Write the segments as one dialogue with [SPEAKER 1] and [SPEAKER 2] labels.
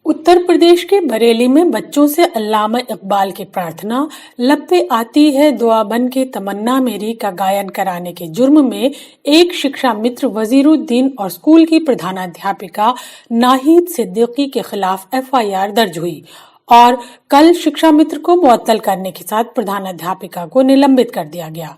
[SPEAKER 1] उत्तर प्रदेश के बरेली में बच्चों से अल्लामा इकबाल की प्रार्थना लब पे आती है दुआ बन के तमन्ना मेरी का गायन कराने के जुर्म में एक शिक्षा मित्र वजीरुद्दीन और स्कूल की प्रधानाध्यापिका नाहिद सिद्दीकी के खिलाफ एफआईआर दर्ज हुई और कल शिक्षा मित्र को मुअत्तल करने के साथ प्रधानाध्यापिका को निलंबित कर दिया गया।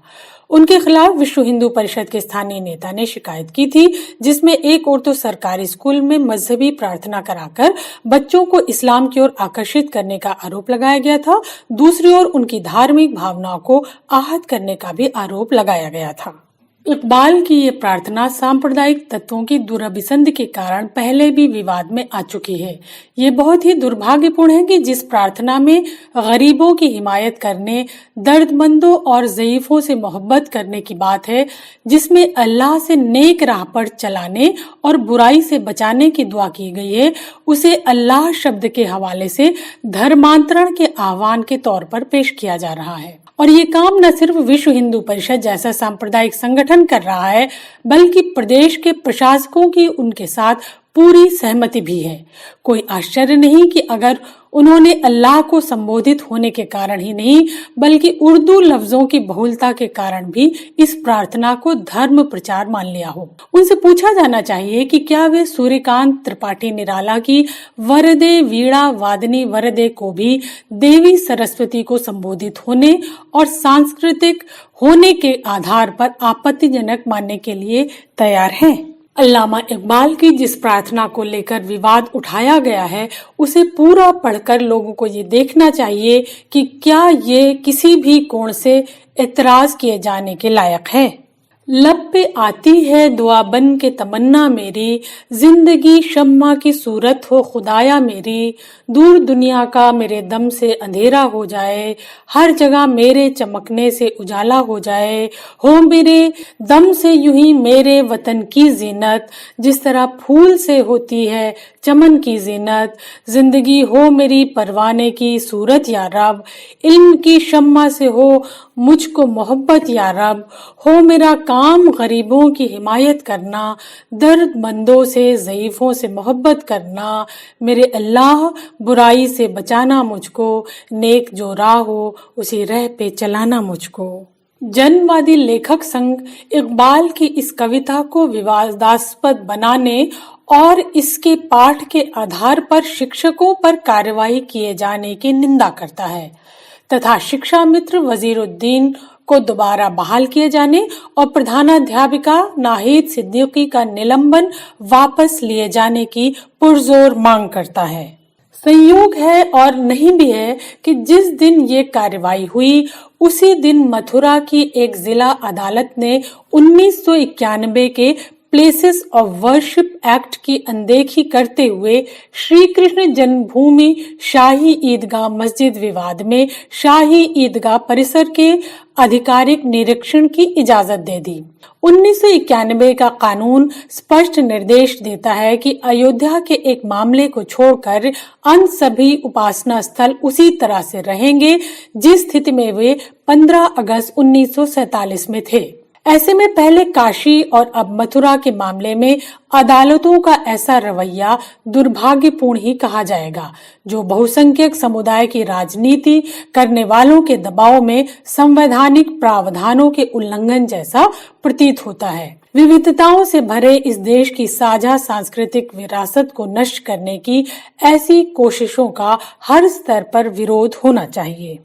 [SPEAKER 1] उनके खिलाफ विश्व हिंदू परिषद के स्थानीय नेता ने शिकायत की थी, जिसमें एक ओर तो सरकारी स्कूल में मजहबी प्रार्थना कराकर बच्चों को इस्लाम की ओर आकर्षित करने का आरोप लगाया गया था, दूसरी ओर उनकी धार्मिक भावनाओं को आहत करने का भी आरोप लगाया गया था। इकबाल की ये प्रार्थना सांप्रदायिक तत्वों की दुराभिसंध के कारण पहले भी विवाद में आ चुकी है। ये बहुत ही दुर्भाग्यपूर्ण है कि जिस प्रार्थना में गरीबों की हिमायत करने, दर्दमंदों और ज़ईफों से मोहब्बत करने की बात है, जिसमें अल्लाह से नेक राह पर चलाने और बुराई से बचाने की दुआ की गई है, उसे अल्लाह शब्द के हवाले से धर्मांतरण के आह्वान के तौर पर पेश किया जा रहा है। और ये काम न सिर्फ विश्व हिंदू परिषद जैसा सांप्रदायिक संगठन कर रहा है, बल्कि प्रदेश के प्रशासकों की उनके साथ पूरी सहमति भी है। कोई आश्चर्य नहीं कि अगर उन्होंने अल्लाह को संबोधित होने के कारण ही नहीं, बल्कि उर्दू लफ्जों की बहुलता के कारण भी इस प्रार्थना को धर्म प्रचार मान लिया हो। उनसे पूछा जाना चाहिए कि क्या वे सूर्यकांत त्रिपाठी निराला की वरदे वीणा वादनी वरदे को भी देवी सरस्वती को संबोधित होने और सांस्कृतिक होने के आधार पर आपत्तिजनक मानने के लिए तैयार हैं। अल्लामा इकबाल की जिस प्रार्थना को लेकर विवाद उठाया गया है, उसे पूरा पढ़कर लोगों को ये देखना चाहिए कि क्या ये किसी भी कोण से एतराज किए जाने के लायक है। लब पे आती है दुआ बन के तमन्ना मेरी, जिंदगी शम्मा की सूरत हो खुदाया मेरी, दूर दुनिया का मेरे दम से अंधेरा हो जाए, हर जगह मेरे चमकने से उजाला हो जाए, हो मेरे दम से यूं ही मेरे वतन की जीनत, जिस तरह फूल से होती है चमन की जीनत, जिंदगी हो मेरी परवाने की सूरत या रब, इल्म की शम्मा से हो मुझको मोहब्बत या रब, हो मेरा काम गरीबों की हिमायत करना, दर्दमंदों से ज़ईफों से मोहब्बत करना, मेरे अल्लाह बुराई से बचाना मुझको, नेक जो राह हो उसी राह पे चलाना मुझको। जनवादी लेखक संघ इकबाल की इस कविता को विवादास्पद बनाने और इसके पाठ के आधार पर शिक्षकों पर कार्रवाई किए जाने की निंदा करता है तथा शिक्षा मित्र वजीरुद्दीन को दोबारा बहाल किए जाने और प्रधानाध्यापिका नाहिद सिद्दीकी का निलंबन वापस लिए जाने की पुरजोर मांग करता है। संयोग है और नहीं भी है कि जिस दिन ये कार्रवाई हुई, उसी दिन मथुरा की एक जिला अदालत ने 1991 के प्लेसेस ऑफ वर्शिप एक्ट की अनदेखी करते हुए श्री कृष्ण जन्मभूमि शाही ईदगाह मस्जिद विवाद में शाही ईदगाह परिसर के आधिकारिक निरीक्षण की इजाजत दे दी। 1991 का कानून स्पष्ट निर्देश देता है कि अयोध्या के एक मामले को छोड़कर अन्य सभी उपासना स्थल उसी तरह से रहेंगे जिस स्थिति में वे 15 अगस्त 1947 में थे। ऐसे में पहले काशी और अब मथुरा के मामले में अदालतों का ऐसा रवैया दुर्भाग्यपूर्ण ही कहा जाएगा, जो बहुसंख्यक समुदाय की राजनीति करने वालों के दबाव में संवैधानिक प्रावधानों के उल्लंघन जैसा प्रतीत होता है। विविधताओं से भरे इस देश की साझा सांस्कृतिक विरासत को नष्ट करने की ऐसी कोशिशों का हर स्तर पर विरोध होना चाहिए।